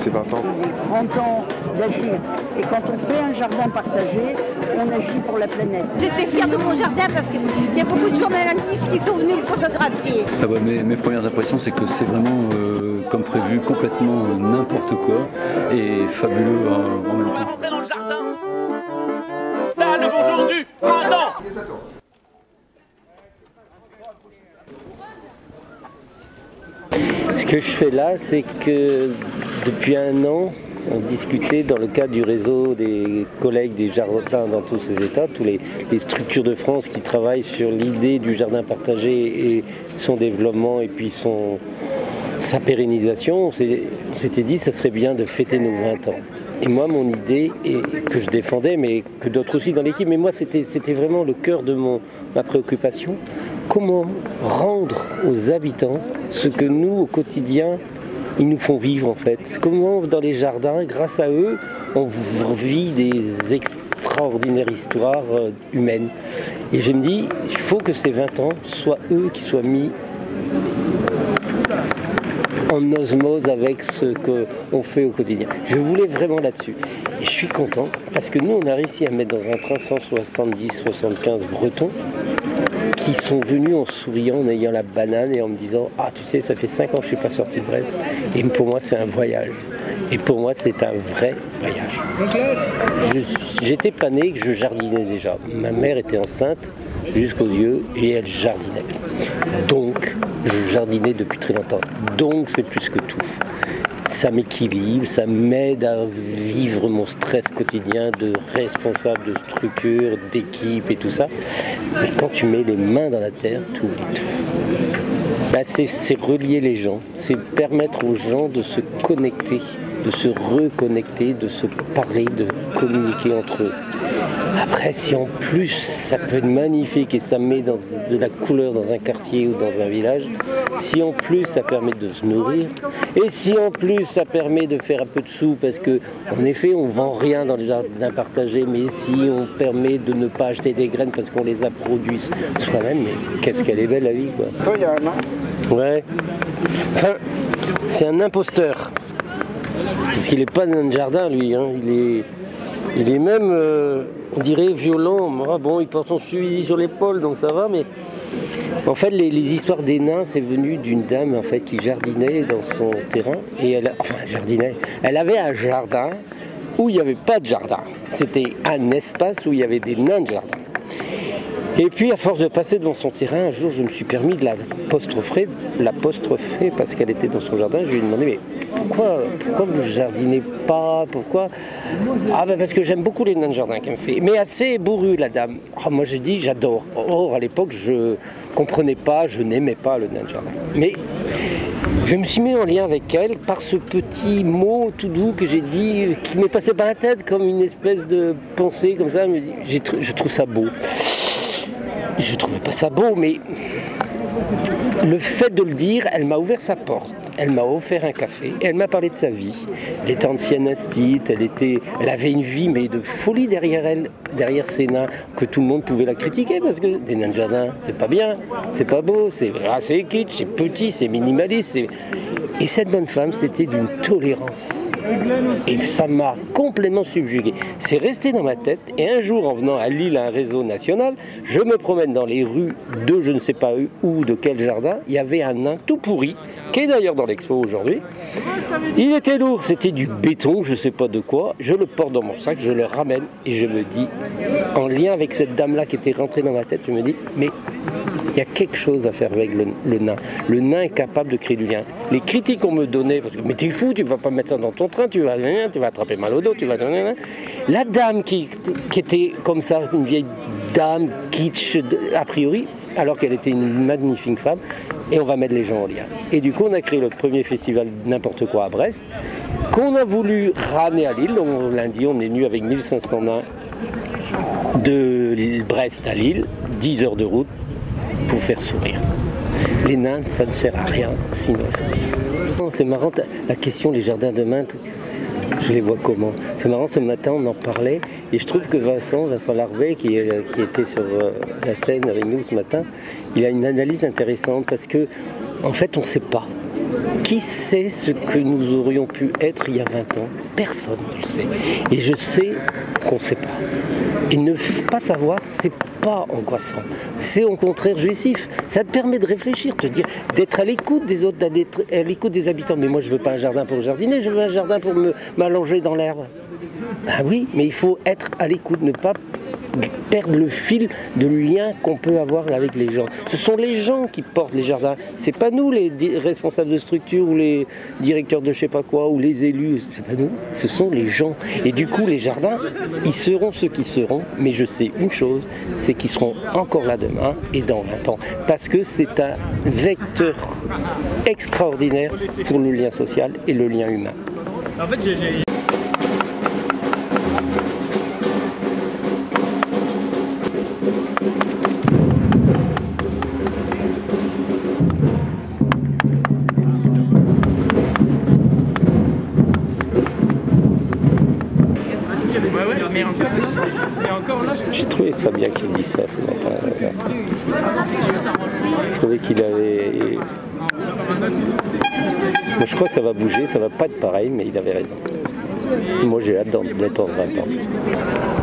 ces 20 ans? Il est grand temps d'agir. Et quand on fait un jardin partagé, on agit pour la planète. J'étais fière de mon jardin parce qu'il y a beaucoup de journalistes qui sont venus le photographier. Ah bah, mes premières impressions, c'est que c'est vraiment, comme prévu, complètement n'importe quoi et fabuleux en même temps. On va rentrer dans le jardin. T'as le bonjour du printemps. Ce que je fais là, c'est que depuis un an, on discutait dans le cadre du réseau des collègues des jardins dans tous ces États, toutes les structures de France qui travaillent sur l'idée du jardin partagé et son développement et puis sa pérennisation. On s'était dit que ça serait bien de fêter nos 20 ans. Et moi, mon idée, et que je défendais, mais que d'autres aussi dans l'équipe, mais moi, c'était vraiment le cœur de ma préoccupation. Comment rendre aux habitants ce que nous, au quotidien, ils nous font vivre en fait. Comment dans les jardins, grâce à eux, on vit des extraordinaires histoires humaines. Et je me dis, il faut que ces 20 ans soient eux qui soient mis en osmose avec ce qu'on fait au quotidien. Je voulais vraiment là-dessus. Et je suis content parce que nous, on a réussi à mettre dans un train 170-75 Bretons qui sont venus en souriant, en ayant la banane et en me disant « Ah, tu sais, ça fait 5 ans que je ne suis pas sorti de Brest. » Et pour moi, c'est un voyage. Et pour moi, c'est un vrai voyage. J'étais pas né que je jardinais déjà. Ma mère était enceinte jusqu'aux yeux et elle jardinait. Donc, je jardinais depuis très longtemps. Donc, c'est plus que tout. Ça m'équilibre, ça m'aide à vivre mon stress quotidien de responsable de structure, d'équipe et tout ça. Mais quand tu mets les mains dans la terre, tu oublies tout. Ben c'est relier les gens, c'est permettre aux gens de se connecter, de se reconnecter, de se parler, de communiquer entre eux. Après, si en plus ça peut être magnifique et ça met de la couleur dans un quartier ou dans un village, si en plus ça permet de se nourrir, et si en plus ça permet de faire un peu de sous, parce que en effet on vend rien dans les jardins partagés, mais si on permet de ne pas acheter des graines parce qu'on les a produites soi-même, mais qu'est-ce qu'elle est belle la vie quoi. Toi, il y a un an? Ouais. Enfin, c'est un imposteur. Parce qu'il n'est pas dans le jardin lui, hein. Il est même, on dirait, violent. Ah bon, il porte son fusil sur l'épaule, donc ça va, mais en fait, les histoires des nains, c'est venu d'une dame en fait, qui jardinait dans son terrain, et elle jardinait. Elle avait un jardin où il n'y avait pas de jardin. C'était un espace où il y avait des nains de jardin. Et puis, à force de passer devant son terrain, un jour, je me suis permis de l'apostropher parce qu'elle était dans son jardin. Je lui ai demandé, mais pourquoi vous jardinez pas? Pourquoi? Ah ben parce que j'aime beaucoup les nains de jardin qu'elle me fait. Mais assez bourrue, la dame. Ah, moi, j'ai dit, j'adore. Or, à l'époque, je comprenais pas, je n'aimais pas le nain de jardin. Mais je me suis mis en lien avec elle par ce petit mot tout doux que j'ai dit, qui m'est passé par la tête comme une espèce de pensée comme ça. Elle me dit, je trouve ça beau. Je ne trouvais pas ça beau, mais le fait de le dire, elle m'a ouvert sa porte, elle m'a offert un café et elle m'a parlé de sa vie. Elle était ancienne astite, elle avait une vie mais de folie derrière elle, derrière ses nains, que tout le monde pouvait la critiquer parce que des nains de jardin, c'est pas bien, c'est pas beau, c'est kitsch, c'est petit, c'est minimaliste. Et cette bonne femme, c'était d'une tolérance. Et ça m'a complètement subjugué. C'est resté dans ma tête. Et un jour, en venant à Lille, à un réseau national, je me promène dans les rues de je ne sais pas où, de quel jardin. Il y avait un nain tout pourri, qui est d'ailleurs dans l'expo aujourd'hui. Il était lourd, c'était du béton, je ne sais pas de quoi. Je le porte dans mon sac, je le ramène et je me dis, en lien avec cette dame-là qui était rentrée dans ma tête, je me dis, mais il y a quelque chose à faire avec le nain. Le nain est capable de créer du lien. Les critiques qu'on me donnait, parce que mais t'es fou, tu vas pas mettre ça dans ton train, tu vas attraper mal au dos, tu vas... La dame qui était comme ça, une vieille dame kitsch a priori, alors qu'elle était une magnifique femme, et on va mettre les gens en lien. Et du coup, on a créé le premier festival n'importe quoi à Brest, qu'on a voulu ramener à Lille. Donc, lundi, on est venu avec 1500 nains de Brest à Lille, 10 heures de route, pour faire sourire. Les nains, ça ne sert à rien, sinon à sourire. C'est marrant, la question, les jardins de main, je les vois comment? C'est marrant, ce matin, on en parlait, et je trouve que Vincent Larbet, qui était sur la scène avec nous ce matin, il a une analyse intéressante, parce que, en fait, on ne sait pas. Qui sait ce que nous aurions pu être il y a 20 ans? Personne ne le sait. Et je sais qu'on ne sait pas. Et ne pas savoir, c'est pas angoissant. C'est au contraire jouissif. Ça te permet de réfléchir, te dire, d'être à l'écoute des autres, d'être à l'écoute des habitants. Mais moi, je veux pas un jardin pour jardiner, je veux un jardin pour m'allonger dans l'herbe. Ben oui, mais il faut être à l'écoute, ne pas perdre le fil de lien qu'on peut avoir avec les gens. Ce sont les gens qui portent les jardins. C'est pas nous les responsables de structure ou les directeurs de je sais pas quoi ou les élus. C'est pas nous. Ce sont les gens. Et du coup, les jardins, ils seront ceux qui seront. Mais je sais une chose, c'est qu'ils seront encore là demain et dans 20 ans. Parce que c'est un vecteur extraordinaire pour le lien social et le lien humain. En fait, J'ai trouvé ça bien qu'il dise ça ce matin. Je trouvais qu'il avait... Moi, je crois que ça va bouger, ça va pas être pareil, mais il avait raison. Moi j'ai hâte d'attendre 20 ans.